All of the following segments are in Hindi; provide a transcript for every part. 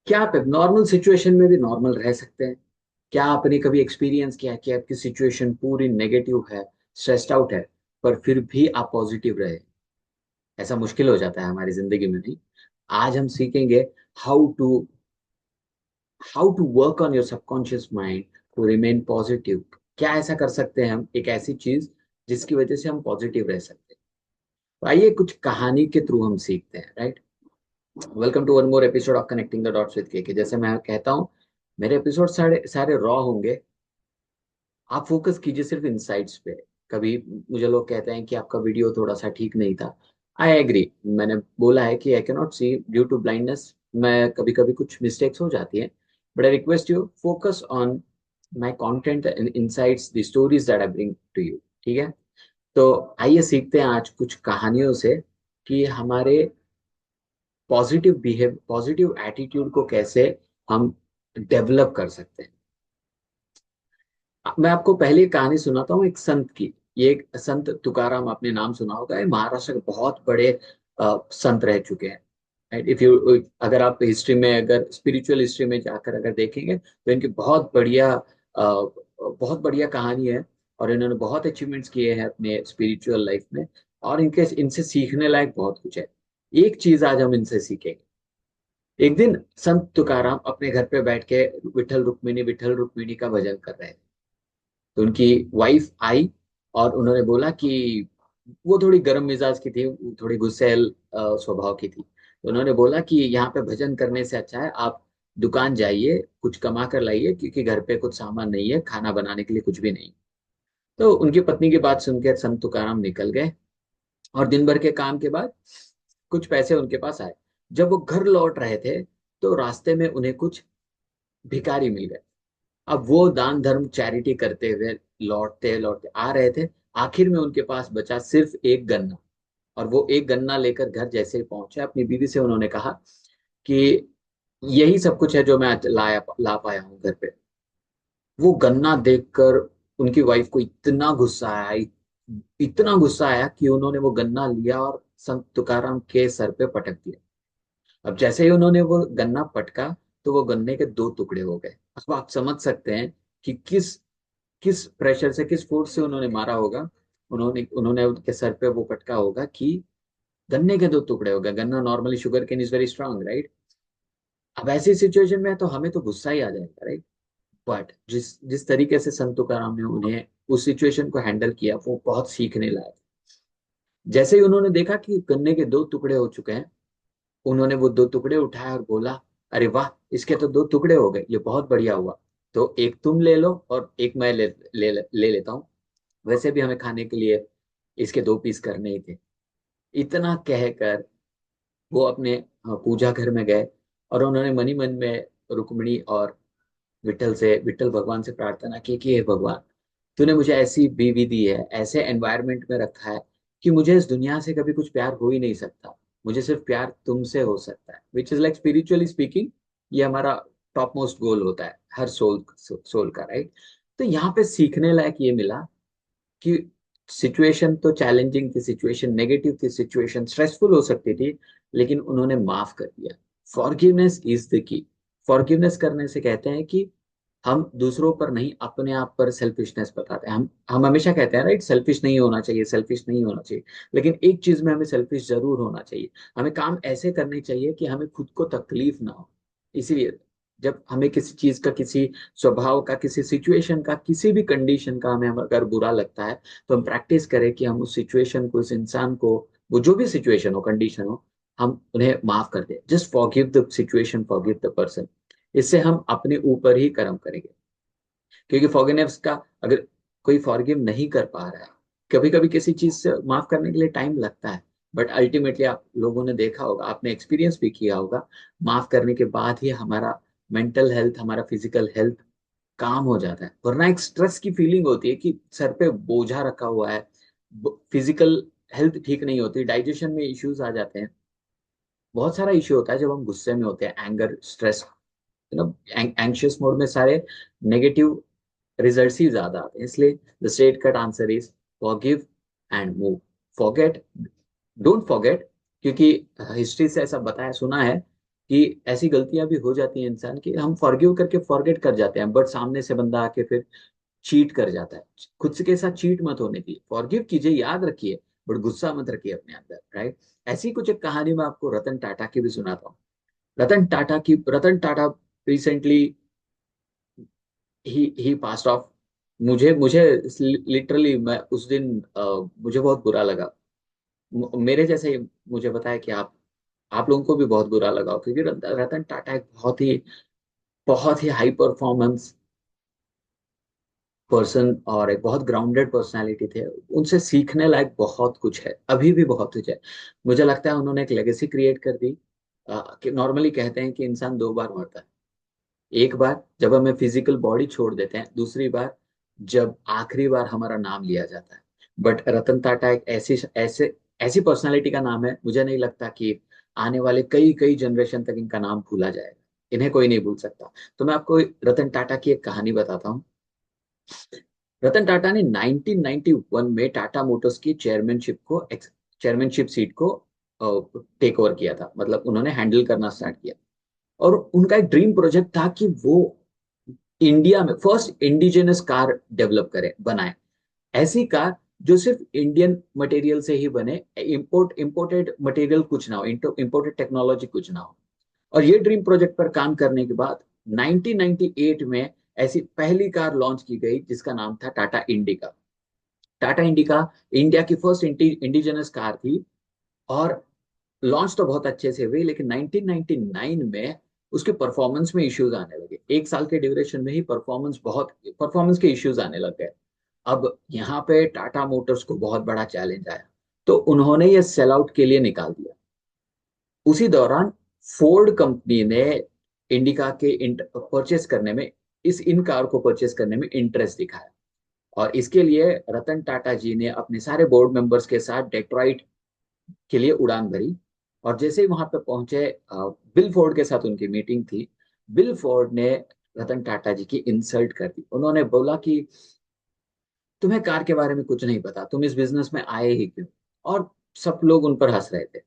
क्या आप नॉर्मल सिचुएशन में भी नॉर्मल रह सकते हैं? क्या आपने कभी एक्सपीरियंस किया है कि आपकी सिचुएशन पूरी नेगेटिव है, स्ट्रेस्ड आउट है, पर फिर भी आप पॉजिटिव रहे? ऐसा मुश्किल हो जाता है हमारी जिंदगी में, नहीं? आज हम सीखेंगे how to how to work on your subconscious mind to remain positive. क्या ऐसा कर सकते हैं हम, एक ऐसी चीज जिसकी वजह से हम पॉजिटिव रह सकते हैं? तो आइए कुछ कहानी के थ्रू हम सीखते हैं, right? Welcome to one more episode of connecting the dots with K. जैसे मैं कहता हूँ, मेरे एपिसोड सारे सारे रॉ होंगे। आप फोकस कीजिए सिर्फ इनसाइट्स पे। कभी मुझे लोग कहते हैं कि आपका वीडियो थोड़ा सा ठीक नहीं था। आई एग्री, मैंने बोला है कि I can not see due to blindness. मैं कभी कभी कुछ मिस्टेक्स हो जाती हैं, but I request you focus on my content and insights, the stories that I bring to you. ठीक है? तो आइए सीखते हैं आज कुछ कहानियों से कि हमारे पॉजिटिव एटीट्यूड को कैसे हम डेवलप कर सकते हैं। मैं आपको पहले एक कहानी सुनाता हूँ, एक संत की। ये एक संत तुकाराम, आपने नाम सुना होगा। ये महाराष्ट्र के बहुत बड़े संत रह चुके हैं। इफ यू अगर आप हिस्ट्री में, अगर स्पिरिचुअल हिस्ट्री में जाकर अगर देखेंगे तो इनकी बहुत बढ़िया कहानी है। और इन्होंने बहुत अचीवमेंट्स किए हैं अपने स्पिरिचुअल लाइफ में। और इनके इनसे सीखने लायक बहुत कुछ है। एक चीज आज हम इनसे सीखेंगे। एक दिन संत तुकाराम अपने घर पे बैठ के विठल रुक्मिणी का भजन कर रहे थे। तो उनकी वाइफ आई और उन्होंने बोला कि वो थोड़ी गर्म मिजाज की थी, वो थोड़ी गुस्सैल स्वभाव की थी। तो उन्होंने बोला कि यहाँ पे भजन करने से अच्छा है आप दुकान जाइए, कुछ कमा कर लाइए, क्योंकि घर पे कुछ सामान नहीं है, खाना बनाने के लिए कुछ भी नहीं। तो उनकी पत्नी की बात सुनकर संत तुकाराम निकल गए। और दिन भर के काम के बाद कुछ पैसे उनके पास आए। जब वो घर लौट रहे थे तो रास्ते में उन्हें कुछ भिखारी मिल गए। अब वो दान धर्म चैरिटी करते हुए लौटते लौटते आ रहे थे। आखिर में उनके पास बचा सिर्फ एक गन्ना। और वो एक गन्ना लेकर घर जैसे ही पहुंचे, अपनी बीवी से उन्होंने कहा कि यही सब कुछ है जो मैं आज ला पाया हूँ घर पे। वो गन्ना देखकर उनकी वाइफ को इतना गुस्सा आया, इतना गुस्सा आया कि उन्होंने वो गन्ना लिया और संत तुकाराम के सर पे पटक दिया। अब जैसे ही उन्होंने वो गन्ना पटका तो वो गन्ने के दो टुकड़े हो गए। अब आप समझ सकते हैं कि किस किस प्रेशर से, किस फोर्स से उन्होंने मारा होगा। उन्होंने उन्होंने उनके सर पे वो पटका होगा कि गन्ने के दो टुकड़े हो गए। गन्ना normally sugarcane is very strong, right? अब ऐसी सिचुएशन में तो हमें तो गुस्सा ही आ जाएगा, राइट? बट जिस जिस तरीके से संत तुकाराम ने उन्हें उस सिचुएशन को हैंडल किया, वो बहुत सीखने लायक। जैसे ही उन्होंने देखा कि गन्ने के दो टुकड़े हो चुके हैं, उन्होंने वो दो टुकड़े उठाए और बोला, अरे वाह, इसके तो दो टुकड़े हो गए, ये बहुत बढ़िया हुआ। तो एक तुम ले लो और एक मैं ले लेता हूँ। वैसे भी हमें खाने के लिए इसके दो पीस करने ही थे। इतना कहकर वो अपने पूजा घर में गए। और उन्होंने मनी मन में रुक्मिणी और विठल भगवान से प्रार्थना की कि हे भगवान, तूने मुझे ऐसी बीवी दी है, ऐसे एनवायरनमेंट में रखा है कि मुझे इस दुनिया से कभी कुछ प्यार हो ही नहीं सकता। मुझे सिर्फ प्यार तुमसे हो सकता है, which is like spiritually speaking. ये हमारा टॉप मोस्ट गोल होता है हर सोल का, राइट? तो यहाँ पे सीखने लायक ये मिला कि सिचुएशन तो चैलेंजिंग थी, सिचुएशन नेगेटिव थी, सिचुएशन स्ट्रेसफुल हो सकती थी, लेकिन उन्होंने माफ कर दिया। Forgiveness is the key. Forgiveness करने से कहते हैं कि हम दूसरों पर नहीं, अपने आप पर सेल्फिशनेस बताते हैं। हम हमेशा कहते हैं, राइट, सेल्फिश नहीं होना चाहिए, सेल्फिश नहीं होना चाहिए। लेकिन एक चीज में हमें सेल्फिश जरूर होना चाहिए। हमें काम ऐसे करने चाहिए कि हमें खुद को तकलीफ ना हो। इसीलिए जब हमें किसी चीज का, किसी स्वभाव का, किसी सिचुएशन का, किसी भी कंडीशन का हमें अगर बुरा लगता है, तो हम प्रैक्टिस करें कि हम उस सिचुएशन को, उस इंसान को, वो जो भी सिचुएशन हो, कंडीशन हो, हम उन्हें माफ कर दें। Just forgive the situation, forgive the person. इससे हम अपने ऊपर ही कर्म करेंगे। क्योंकि फॉरगिवनेस का, अगर कोई फॉरगिव नहीं कर पा रहा है, कभी कभी किसी चीज से माफ करने के लिए टाइम लगता है, बट अल्टीमेटली आप लोगों ने देखा होगा, आपने एक्सपीरियंस भी किया होगा, माफ करने के बाद ही हमारा मेंटल हेल्थ, हमारा फिजिकल हेल्थ काम हो जाता है। वरना एक स्ट्रेस की फीलिंग होती है कि सर पे बोझा रखा हुआ है। फिजिकल हेल्थ ठीक नहीं होती, डाइजेशन में इश्यूज आ जाते हैं। बहुत सारा इश्यू होता है जब हम गुस्से में होते हैं, एंगर, स्ट्रेस, एंग्शियस मोड में सारे नेगेटिव रिजल्ट्स ही ज्यादा आते हैं। इसलिए the straight cut answer is forgive and move. Forget, don't forget. क्योंकि हिस्ट्री से ऐसा बताया सुना है कि ऐसी गलतियां भी हो जाती हैं इंसान की, हम फॉरगिव करके फॉरगेट कर जाते हैं, बट सामने से बंदा आके फिर चीट कर जाता है। खुद से के साथ चीट मत होने दीजिए, फॉरगिव कीजिए, याद रखिए, बट गुस्सा मत रखिए अपने अंदर, राइट। ऐसी कुछ एक कहानी मैं आपको रतन टाटा की भी सुनाता हूँ। रतन टाटा रिसेंटली ही पास्ड ऑफ। मुझे मुझे लिटरली मैं उस दिन मुझे बहुत बुरा लगा। मेरे जैसे ही मुझे बताया कि आप लोगों को भी बहुत बुरा लगा हो, क्योंकि रतन टाटा एक बहुत ही हाई परफॉर्मेंस पर्सन और एक बहुत ग्राउंडेड पर्सनालिटी थे। उनसे सीखने लायक बहुत कुछ है, अभी भी बहुत कुछ है। मुझे लगता है उन्होंने एक लेगेसी क्रिएट कर दी। कि नॉर्मली कहते हैं कि इंसान दो बार मरता है, एक बार जब हमें फिजिकल बॉडी छोड़ देते हैं, दूसरी बार जब आखिरी बार हमारा नाम लिया जाता है। बट रतन टाटा एक ऐसी पर्सनालिटी का नाम है, मुझे नहीं लगता कि आने वाले कई कई जनरेशन तक इनका नाम भूला जाएगा। इन्हें कोई नहीं भूल सकता। तो मैं आपको रतन टाटा की एक कहानी बताता हूँ। रतन टाटा ने 1991 में टाटा मोटर्स की चेयरमैनशिप सीट को टेक ओवर किया था, मतलब उन्होंने हैंडल करना स्टार्ट किया। और उनका एक ड्रीम प्रोजेक्ट था कि वो इंडिया में फर्स्ट इंडिजिनस कार डेवलप करे, बनाए। ऐसी कार जो सिर्फ इंडियन मटेरियल से ही बने, इंपोर्टेड मटेरियल कुछ ना हो, इंपोर्टेड टेक्नोलॉजी कुछ ना हो। और ये ड्रीम प्रोजेक्ट पर काम करने के बाद 1998 में ऐसी पहली कार लॉन्च की गई जिसका नाम था Tata indica. Tata indica India की फर्स्ट इंडिजिनस कार थी। और लॉन्च तो बहुत अच्छे से हुई, लेकिन 1999 में उसके परफॉर्मेंस में इश्यूज आने लगे। एक साल के ड्यूरेशन में ही परफॉर्मेंस के इश्यूज आने लग गए। अब यहाँ पे टाटा मोटर्स को बहुत बड़ा चैलेंज आया, तो उन्होंने ये सेल आउट के लिए निकाल दिया। उसी दौरान फोर्ड कंपनी ने इंडिका के परचेस करने में इस इन कार को परचेस करने में इंटरेस्ट दिखाया। और इसके लिए रतन टाटा जी ने अपने सारे बोर्ड मेंबर्स के साथ डेट्रॉइट के लिए उड़ान भरी। और जैसे ही वहां पे पहुंचे, बिल फोर्ड के साथ उनकी मीटिंग थी। बिल फोर्ड ने रतन टाटा जी की इंसल्ट कर दी। उन्होंने बोला कि तुम्हें कार के बारे में कुछ नहीं पता, तुम इस बिजनेस में आए ही क्यों। और सब लोग उन पर हंस रहे थे,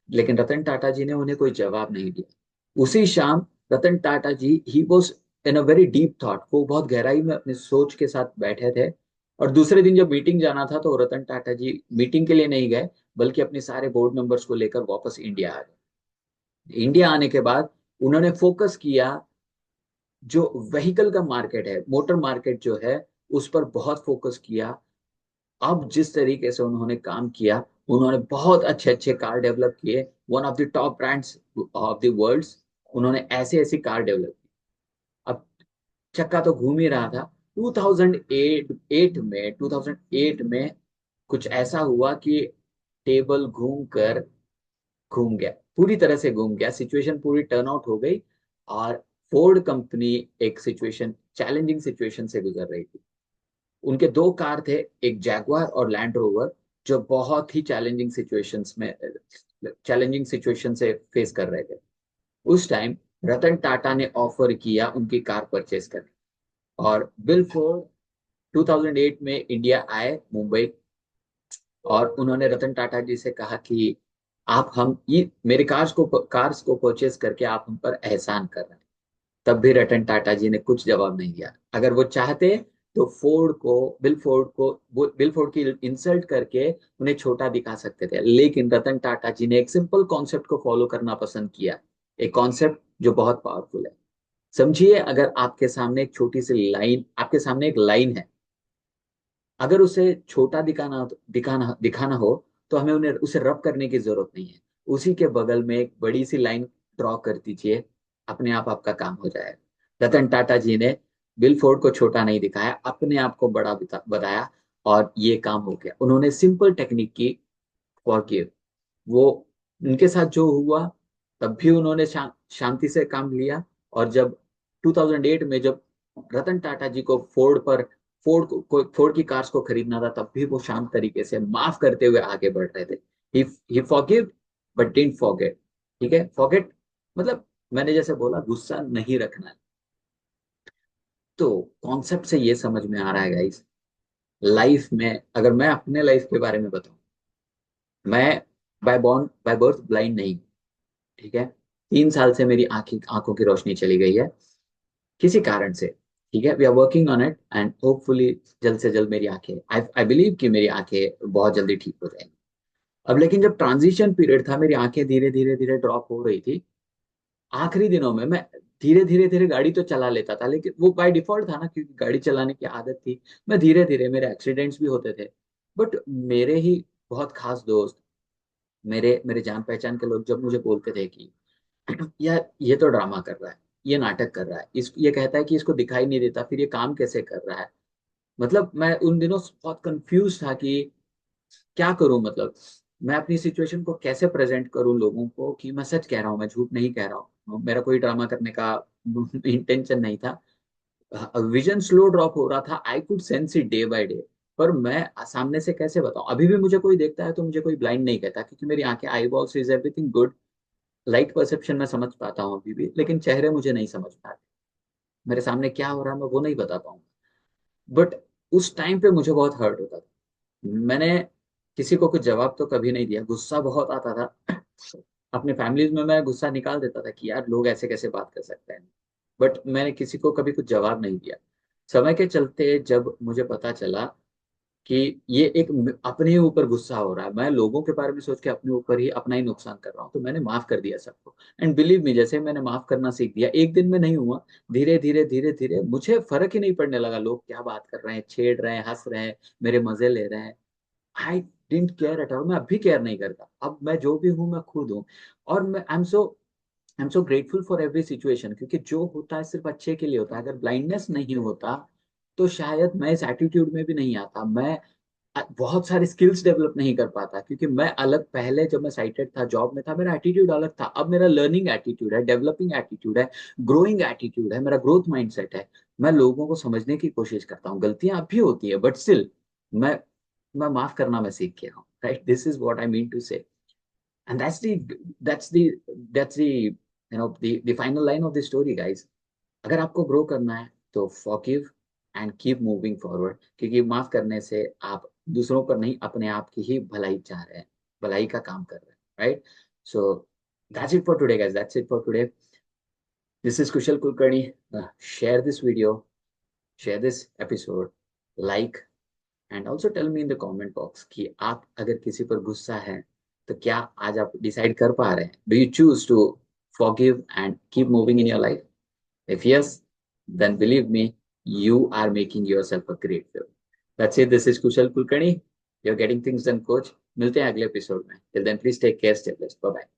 लेकिन रतन टाटा जी ने उन्हें कोई जवाब नहीं दिया। उसी शाम रतन टाटा जी ही was in a very deep thought, वो बहुत गहराई में अपनी सोच के साथ बैठे थे। और दूसरे दिन जब मीटिंग जाना था तो रतन टाटा जी मीटिंग के लिए नहीं गए, बल्कि अपने सारे बोर्ड मेंबर्स को लेकर वापस इंडिया आ गए। इंडिया आने के बाद उन्होंने फोकस किया, जो व्हीकल का मार्केट है, मोटर मार्केट जो है, उस पर बहुत फोकस किया। अब जिस तरीके से उन्होंने काम किया, उन्होंने बहुत अच्छे अच्छे कार डेवलप किए, one of the top brands of the world. उन्होंने ऐसे ऐसी कार डेवलप की। अब चक्का तो घूम ही रहा था। 2008 में कुछ ऐसा हुआ कि टेबल घूम गया, पूरी तरह से घूम गया, सिचुएशन पूरी टर्न आउट हो गई। और फोर्ड कंपनी एक सिचुएशन चैलेंजिंग सिचुएशन से गुजर रही थी। उनके दो कार थे, एक जैगवार और लैंड रोवर, जो बहुत ही चैलेंजिंग सिचुएशन से फेस कर रहे थे। उस टाइम रतन टाटा ने ऑफर किया उनकी कार परचेस करने। और बिल फोर्ड 2008 में इंडिया आए, मुंबई। और उन्होंने रतन टाटा जी से कहा कि आप हम ये मेरे कार्स को परचेस करके आप हम पर एहसान कर रहे हैं। तब भी रतन टाटा जी ने कुछ जवाब नहीं दिया। अगर वो चाहते तो बिल फोर्ड की इंसल्ट करके उन्हें छोटा दिखा सकते थे, लेकिन रतन टाटा जी ने एक सिंपल कॉन्सेप्ट को फॉलो करना पसंद किया। एक कॉन्सेप्ट जो बहुत पावरफुल है। समझिए, अगर आपके सामने एक लाइन है, अगर उसे छोटा दिखाना हो, तो हमें उन्हें उसे रब करने की जरूरत नहीं है। उसी के बगल में एक बड़ी सी लाइन ड्रॉ कर दीजिए, अपने आप आपका काम हो जाएगा। रतन टाटा जी ने बिल फोर्ड को छोटा नहीं दिखाया, अपने आप को बड़ा बताया। और ये काम हो गया। उन्होंने सिंपल टेक्निक की, फॉरगिव। वो उनके साथ जो हुआ, तब भी उन्होंने शांति से काम लिया। और जब 2008 में जब रतन टाटा जी को फोर्ड की कार्स को खरीदना था, तब भी वो शांत तरीके से माफ करते हुए आगे बढ़ रहे थे। ही फॉरगिव बट डिडंट फॉरगेट। ठीक है, फॉरगेट मतलब मैंने जैसे बोला, गुस्सा नहीं रखना है। तो कॉन्सेप्ट से ये समझ में आ रहा है गाइस, लाइफ में अगर मैं अपने लाइफ के बारे में बताऊं, मैं बाय बर्थ ब्लाइंड नहीं हूं, ठीक है। 3 साल से मेरी आंखों की रोशनी चली गई है किसी कारण से। ठीक है, we are working on it and hopefully जल्द से जल्द मेरी आंखें, आई आई बिलीव कि मेरी आंखें बहुत जल्दी ठीक हो जाएंगी। अब लेकिन जब ट्रांजिशन पीरियड था, मेरी आंखें धीरे धीरे धीरे ड्रॉप हो रही थी। आखिरी दिनों में मैं धीरे धीरे धीरे गाड़ी तो चला लेता था, लेकिन वो बाय डिफॉल्ट था ना, क्योंकि गाड़ी चलाने की आदत थी। मैं धीरे धीरे, मेरे एक्सीडेंट्स भी होते थे। बट मेरे ही बहुत खास दोस्त, मेरे मेरे जान पहचान के लोग जब मुझे बोलते थे कि यार ये तो ड्रामा कर रहा है, ये नाटक कर रहा है, इस ये कहता है कि इसको दिखाई नहीं देता, फिर ये काम कैसे कर रहा है। मतलब मैं उन दिनों बहुत कंफ्यूज था कि क्या करूं, मतलब मैं अपनी सिचुएशन को कैसे प्रेजेंट करूं लोगों को कि मैं सच कह रहा हूं, मैं झूठ नहीं कह रहा हूं, मेरा कोई ड्रामा करने का इंटेंशन नहीं था। विजन स्लो ड्रॉप हो रहा था, I could sense it day by day. पर मैं सामने से कैसे बताऊं, अभी भी मुझे कोई देखता है तो मुझे कोई ब्लाइंड नहीं कहता, क्योंकि मेरी आंखें, आई balls is everything good. Light perception मैं समझ पाता हूँ अभी भी, लेकिन चेहरे मुझे नहीं समझ पाते। मेरे सामने क्या हो रहा है मैं वो नहीं बता पाऊंगा। बट उस टाइम पे मुझे बहुत हर्ट होता था। मैंने किसी को कुछ जवाब तो कभी नहीं दिया, गुस्सा बहुत आता था। अपने फैमिलीज में मैं गुस्सा निकाल देता था कि यार लोग ऐसे कैसे बात कर सकते हैं। बट मैंने किसी को कभी कुछ जवाब नहीं दिया। समय के चलते जब मुझे पता चला कि ये एक अपने ही ऊपर गुस्सा हो रहा है, मैं लोगों के बारे में सोच के अपने ऊपर ही अपना ही नुकसान कर रहा हूँ, तो मैंने माफ कर दिया सबको। एंड बिलीव मी, जैसे मैंने माफ करना सीख दिया, एक दिन में नहीं हुआ, धीरे धीरे धीरे धीरे मुझे फर्क ही नहीं पड़ने लगा लोग क्या बात कर रहे हैं, छेड़ रहे हैं, हंस रहे हैं, मेरे मजे ले रहे हैं। I didn't care at all. मैं अब भी केयर नहीं करता, अब मैं जो भी हूँ मैं खुद हूँ। और मैं I am so grateful for every situation, क्योंकि जो होता है सिर्फ अच्छे के लिए होता है। अगर ब्लाइंडनेस नहीं होता तो शायद मैं इस एटीट्यूड में भी नहीं आता, मैं बहुत सारे स्किल्स डेवलप नहीं कर पाता, क्योंकि मैं अलग, पहले जब मैं साइटेड था, जॉब में था, मेरा एटीट्यूड अलग था। अब मेरा लर्निंग एटीट्यूड है, डेवलपिंग एटीट्यूड है, ग्रोइंग एटीट्यूड है, मेरा ग्रोथ माइंडसेट है। मैं लोगों को समझने की कोशिश करता हूँ, गलतियां अब भी होती है, बट स्टिल मैं मैं माफ करना मैं सीख गया हूँ। Right, this is what I mean to say. And that's the final line of the story guys. अगर आपको ग्रो करना है तो forgive and keep moving forward, क्योंकि माफ करने से आप दूसरों पर नहीं, अपने आप की ही भलाई चाह रहे हैं, भलाई का काम कर रहे हैं। Right, so that's it for today guys, that's it for today. This is Kushal Kulkarni. Share this video, share this episode, like, and also tell me in the comment box कि आप अगर किसी पर गुस्सा है तो क्या आज आप डिसाइड कर पा रहे हैं, do you choose to forgive and keep moving in your life? If yes, then believe me, you are making yourself a great film. That's it. This is Kushal Kulkarni. You're getting things done, coach. मिलते हैं अगले एपिसोड में. Till then, please take care. Stay blessed. Bye bye.